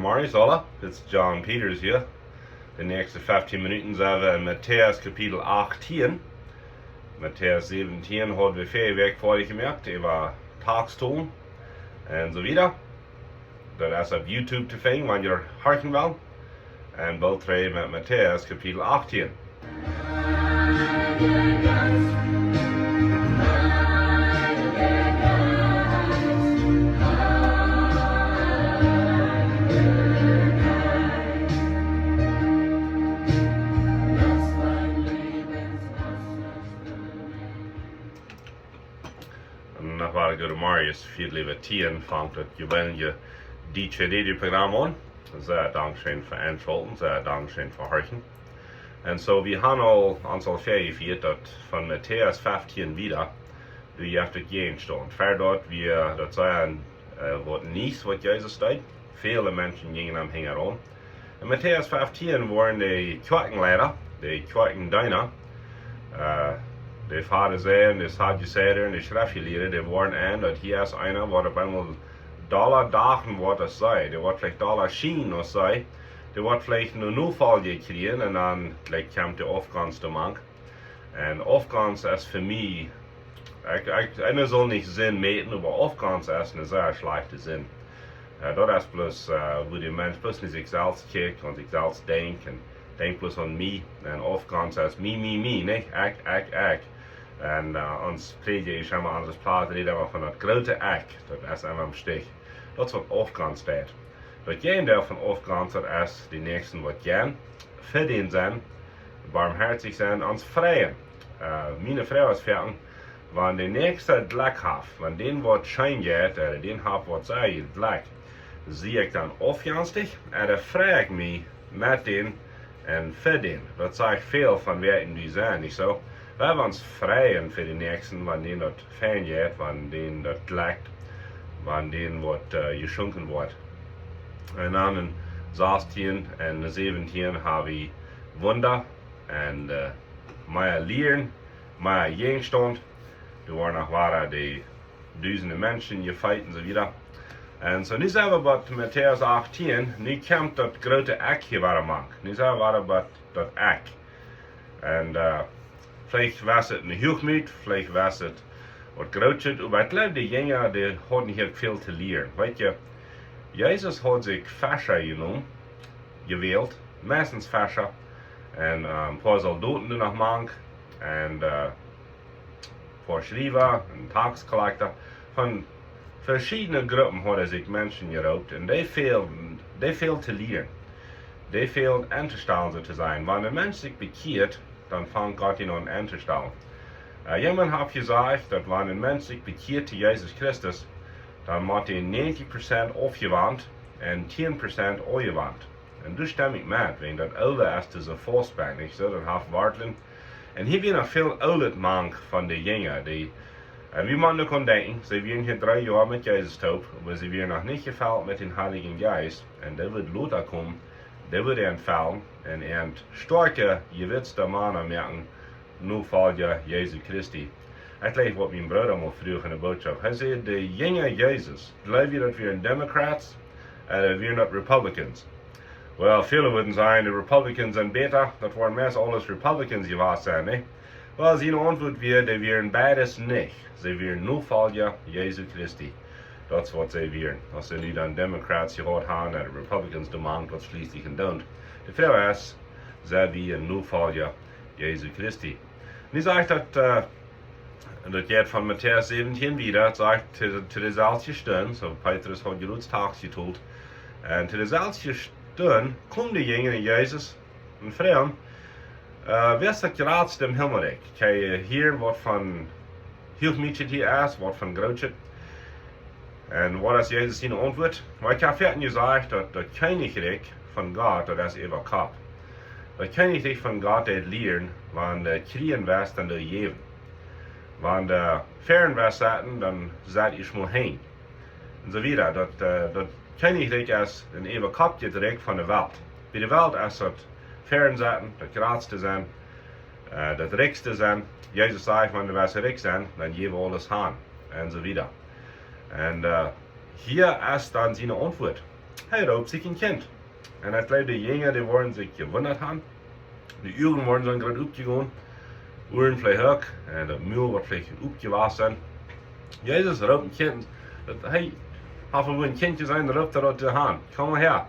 Morgen alle, it's John Peters hier. De nächste 15 Minuten zijn we in Matteaus kapitel 18. Matteaus 17 hadden we vorige week gemerkt over Tagstoel en so wieder. Dat is op YouTube te vinden, wanneer je harken wil. En bald twee met Matteaus kapitel 18. Nach waar ik Marius viel lieber 10 vangt dat je wel je DJ-programma aan. Sehr dankschön für Einschalten, sehr dankschön für Horchen. Und so, wir haben al aantal gevierd dat van Matteaus 15 wieder, du je hebt het geenstond. Verdort wir, dat zijn wat niets wat Jezus deed. Viele Menschen gingen am Hänger an. In Matteaus 15 waren die Kirchenleiter, die Kirchendiener, die Pharisäer, die Sadduceer und die Schriftgelehrten, die waren an, dat hier is einer, wat op einmal dollar dagen wat het zei. Die wordt vielleicht dollar schien of zei. Die wordt vielleicht nur Nufall gekriegen und dann gleich kommt die Aufgangs der Mank. Und Aufgangs ist für mich, einer soll nicht Sinn meten, aber Aufgangs ist eine sehr schlechte Sinn. Das ist bloß, wo der Mensch bloß nicht sich selbst kijkt und sich selbst denkt und denkt bloß an mich. Und Aufgangs ist mi, nicht? Ich. Und uns Prediger ist immer an das Plaat, redet immer von der große Ich, das ist immer am Stich. Das ist was Aufgangs steht. Dat geen deel van Aufgangs is die nächsten wat gern, verdient zijn, barmherzig zijn, ons vrijen. Meine Frau is fertig, wanneer de nächste Dlek heeft, wanneer den wat schijn gaat, den heeft wat zij Dlek, zie ik dan afjanstig, en dan vraag ik me met den en verdien. Dat zegt veel van werken die zijn, niet zo. We hebben ons vrijen voor de nächsten, wanneer dat fijn gaat, wanneer dat Dlekt, wanneer wat geschonken wordt. En dan in 16 en 17 habe ich Wunder und mehr Lehren, mehr Gegenstand. Da waren auch die Dutzende Menschen gefeit und so wieder. Und so nicht selber bei Matteaus 18, nicht kommt das große Eck hier war man. Nicht selber bei das Eck. Und vielleicht war es eine Hochmut, vielleicht war es was Großes, aber ich glaube, die Jünger, die hatten hier viel zu lernen. Weißt du, Jezus hat sich Fäscher genommen, gewählt, meistens Fäscher, und ein paar Soldaten noch mank, und ein paar Schreiber, ein Taxcollector. Von verschiedenen Gruppen hat sich Menschen geraubt, und die fehlen zu lernen. Die fehlen einzustellen zu sein. Wenn ein Mensch sich bekehrt, dann fängt Gott ihn an einzustellen. Jemand hat gesagt, dass wenn ein Mensch sich bekehrt zu Jesus Christus, dan moet hij 90% afgewandt en 10% ongewandt. En dus stem ik met, want dat oude is een voorspan, niet zo, dat heeft wartelen. En hier zijn nog veel oude mank van de jongen, die, en wie man nu kan denken, ze zijn hier 3 jaar met Jezus taub, maar ze zijn nog niet gevuld met den Heiligen Geist. En dat wordt later komen, dat wordt entfallen, en een sterke, gewitzte Mann merken, nu valt je Jezus Christi. Ik lees wat mijn broeder mal vroeg in de boodschap. Hij zei, de jonge Jezus, geloof je dat we een Democrats en dat we niet Republicans? Wel, velen würden zeggen, de Republicans zijn beter, dat waren meest alles Republicans geweest zijn, ne? Wel, zijn antwoord weer, dat we beides niet. Ze waren nu volgen Jezus Christi. Dat is wat ze waren. Als ze nu dan Democrats gehad hebben en de Republicans de maand wat schließlich en doen. De vraag is, ze waren nu volgen Jezus Christi. Nu zegt dat, dat gaat van Matteaus 17 wieder, het zegt te dezelfde stund, so Petrus had Jeruds tags getoeld, en te dezelfde stund komt de jongen en Jezus en vragen, wees dat gratis im Himmelrijk? Kan je hier wat van Hilfmietje hier is, wat van grootje? En wat is Jezus zijn antwoord? Maar ik heb verder gezegd dat het koninkrijk van God, dat is even kap. Het koninkrijk van God dat leren, wanneer de kriegen was dan de jeven. Wanneer de fern was zaten, dan zat je maar heen. En zo wieder. Dat koninkrijk is een even kapje direct van de wereld. Bij de wereld is het fern zaten, dat grootste zijn, dat rijkste zijn. Jezus zegt, wanneer we rijk zijn, dan geven we alles aan. En zo wieder. En hier is dan zijn antwoord. Hij roept zich een kind. En ik geloof de jongeren die worden zich gewunderd hebben. De uren worden zo gerade opgegaan. Uren vielleicht ook. En de muil wordt vielleicht opgewassen. Jezus roept een kind. Dat hij had wel een kindje zijn, dan roept hij dat te hand. Kom maar her.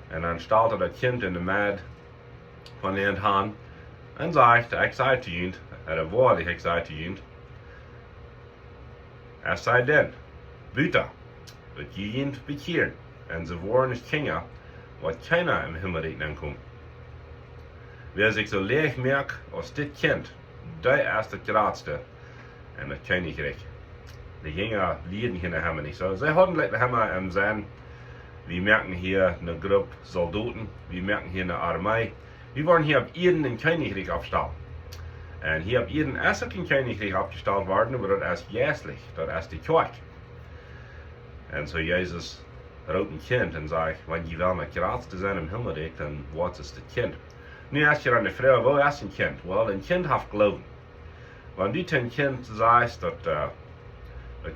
En dan staat dat kind in de maat van de hand. En zegt, ik zei te Kjind, de woord ik zei te Kjind. Er zei dan, buiten, dat Kjind bekeert. En ze worden is Kjinja, wat keiner im Himmelreich komt. Wer zich zo leeg merkt als dit kind, der is het grootste en het koninkrijk. De Kjinja lieden hier helemaal niet zo. Zij hadden lekker helemaal im zijn. Wir merken hier eine Gruppe Soldaten, wir merken hier eine Armee. Wir wollen hier auf irgendein Königreich aufstellen. Und hier auf irgendein erst ein Königreich aufgestellt worden, aber das ist jährlich, das ist die Kirche. Und so Jesus roept een kind en zegt, wenn je wel met grootste zijn im Himmelreich, dann wordt es das Kind. Nu als je aan de vrouw, wo ist ein Kind? Wel, een kind heeft Glauben. Wenn du ein Kind sagst, dat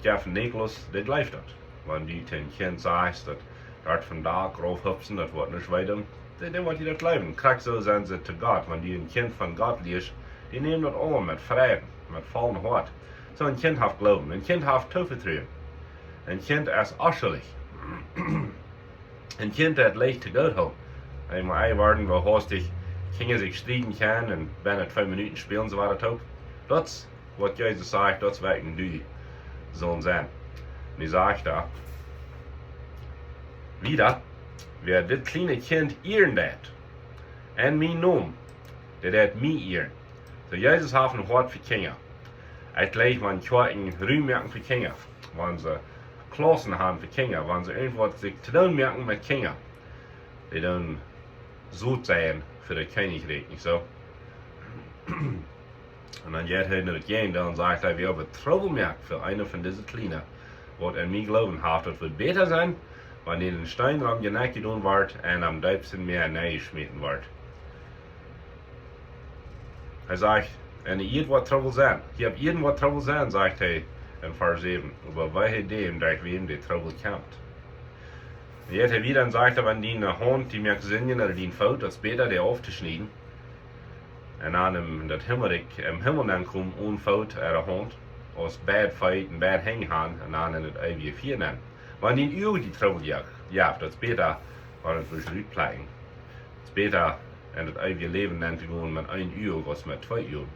je van Nicholas, dat blijft dat. Wenn du ein Kind sagst, dat vandaag raufhüpfen, dat wordt niet weiter, dan wordt je dat blijven. Kijk, zo zijn ze te God. Wenn die een kind van God leest, die nemen dat aan met vrede, met vollen hart. Zo een kind heeft Glauben, een kind heeft toevertrouwen. Een kind is ascherlich. Een kind dat leicht te goed houdt. Hij moet worden, waar hastig Kinder zich strijden kan en bijna 2 minuten spelen, zo wat ook. Dat is wat Jezus zegt, dat is wat du zullen zijn. En hij zegt daar, wieder, wer dit kleine kind ehren dat, en mijn naam, dat mij ehren. So Jezus heeft een hart voor kinderen. Het lijkt man een ruim merken voor kinderen. Wanneer ze Klassen haben für Kinder, wenn sie irgendwas sich zu tun merken mit Kindern, die dann so sein für das Königreich, nicht so? Und dann geht er nach Kjind und sagt, wir haben Trouble merkt für eine von diesen Kleinen, was an mich glauben hat, das wird besser sein, wenn in den Steinraum genäht getan wird und am Deibsten mehr geschmissen wird. Er sagt, und irgendwas Trouble sein, ich habe irgendwas Trouble sein, sagt er, in Vers 7, aber welche dem, durch wem die Trouble kämpft. Jetzt er wieder sagt, wenn die eine Hand, die merkt singen oder die Fout, das besser der aufzuschneiden. Und dann im Himmel dann kommt ohne Fout oder Hand, aus bad Fight und bad Hängen und dann in das ewige Vier nennen. Wenn die Uhr die Trouble jagt, das besser, weil es durch Leute bleiben. Das besser in das ewige Leben dann zu gehen mit 1 Uhr als mit 2 Uhr.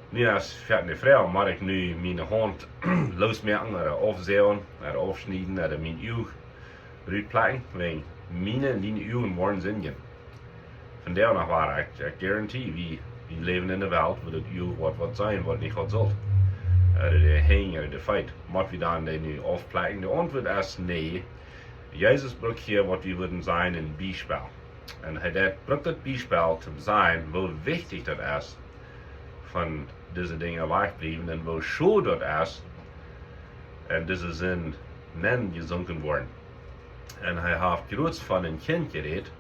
Nu als vettende vrouw mag ik nu mijn hand losmerken, of afzeeuwen, of afsnijden, of mijn uur uitplakken, want mijn uren worden zingen. Vandaar nog waar ik garantie, we leven in de wereld waar het uur wat zijn, wat niet wat zal. De hang, de feit, moet we dan nu afplakken? De antwoord is nee. Jezus brengt hier wat we würden zijn een bijspel. En hij brengt dat bijspel te zijn, hoe wichtig dat is. Van deze dingen wegblijven en wo schon dat is en deze zin nen gezonken worden. En hij heeft groot van een kind gereed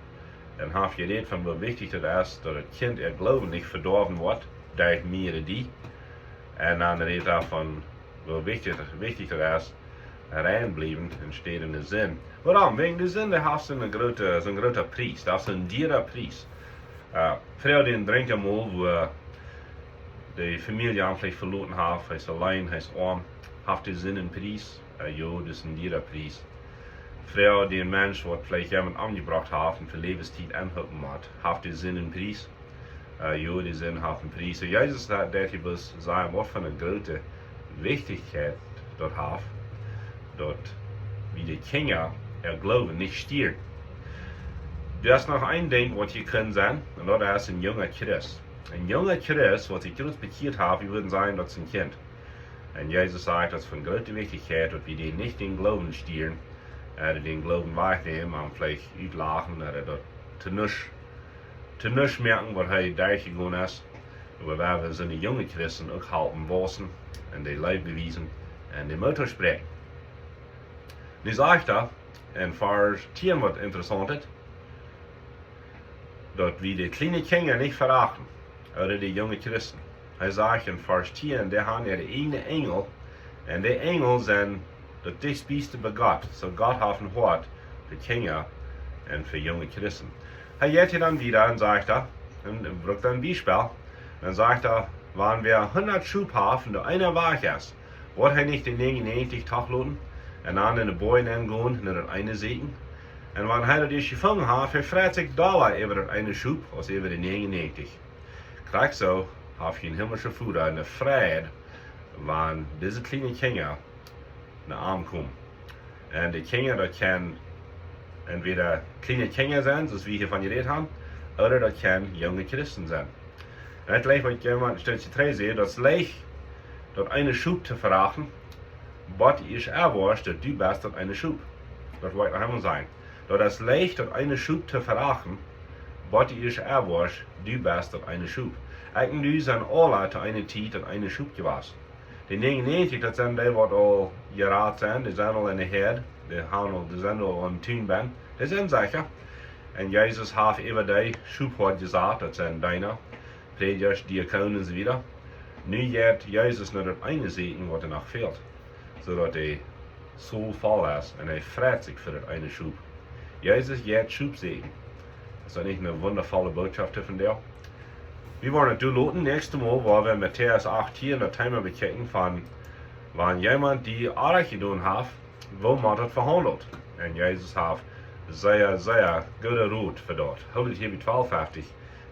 en heeft gereed van hoe wichtig het is dat het kind er geloven niet verdorven wordt door meer die. En dan reed hij van hoe wichtig het is erin blijven en steeds in de zin. Waarom? Wegen de zin heeft zo'n grote prijs, dat is een dure prijs. Vrouw die drinken moet wo de familie aanvlieg verloren heeft, hij is alleen, hij is arm, heeft de zin en prijs, ja, dat is een dure prijs. Vrouw die een mens wat vielleicht jemand aangebracht heeft en voor levenstijd aanhouden moet, heeft de zin en prijs, ja, de zin heeft een prijs. So Jezus dat hij was zeggen, wat van een grote wichtigheid dat heeft, dat wie de kinderen er geloven niet stieren. Er is nog één ding wat je kunt zijn, en dat is een jonge Christ. Een jonge Christ, wat zich groot bekeerd heeft, we würden sagen, dat is een kind. En Jezus zegt, dat is van grote wichtigheid, dat we die niet in geloven stieren, den geloven wegnemen, en vielleicht uitlachen, dat te nisch merken, wat hij daar gegaan is. Maar we zijn de jonge Christen ook helpen wassen, en die leven bewijzen, en die motor spreken. Nu zegt hij, en vers 10 wat interessant is, dat we de kleine kinderen niet verachten. Oder die jonge Christen. Hij zegt in vers 10, die hebben er een engel, en die engel zijn het dichtstbijste bij God. So God heeft een hart für Kinder und für junge Christen. Er geht hier dann wieder und sagt und bringt dann ein Beispiel. Dann sagt waren wir 100 Schubhafen, der einer war erst. Wollte er nicht die 99 Tagloten und dann in den Boyen gehen und das eine sägen? Und wenn er das gefangen hat, für $40 über das eine Schub, als über die 99. Gleich so, auf ein himmlischer Vater eine Freude, wenn diese kleinen Kinder nach Arm kommen. Und die Kinder, das können entweder kleine Kinder sein, so wie wir hier von geredet haben, oder das können junge Christen sein. Und gleich, was jemand in Stütze 3 sieht, das leicht, dort eine Schub zu verachten, was ich erwartet, dass du bist dort eine Schub. Das wollte noch einmal sein. Dort ist leicht, dort eine Schub zu verachten, was ich erwartet, du bist dort eine Schub. Eigentlich sind alle zu einer Zeit dort eine Schub gewesen. Die 99, das sind die, die all geraten sind, die sind all in der Herd, die sind all im Tuinband, die sind sicher. Und Jesus hat über die Schub gesagt, das sind deine, Plautdietsch, Diakonen und so weiter. Nu geht Jesus nur das eine Segen, was noch fehlt, sodass er so voll ist und er freut sich für das eine Schub. Jesus geht Schubsegen. Das ist nicht eine wundervolle Botschaft von dir? Wir wollen es durchloten nächstes Mal, weil wir Matteaus 8 hier das Thema bekennen von, wenn jemand die Arbeit getan hat, wo man das verhandelt. Und Jesus hat sehr, sehr gute Rat für dort. Holt hier mit 1250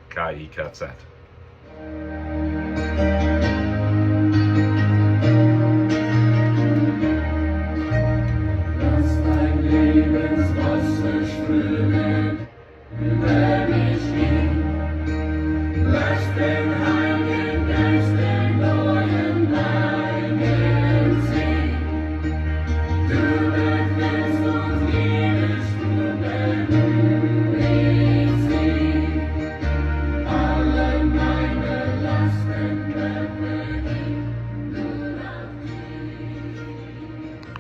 KIKZ.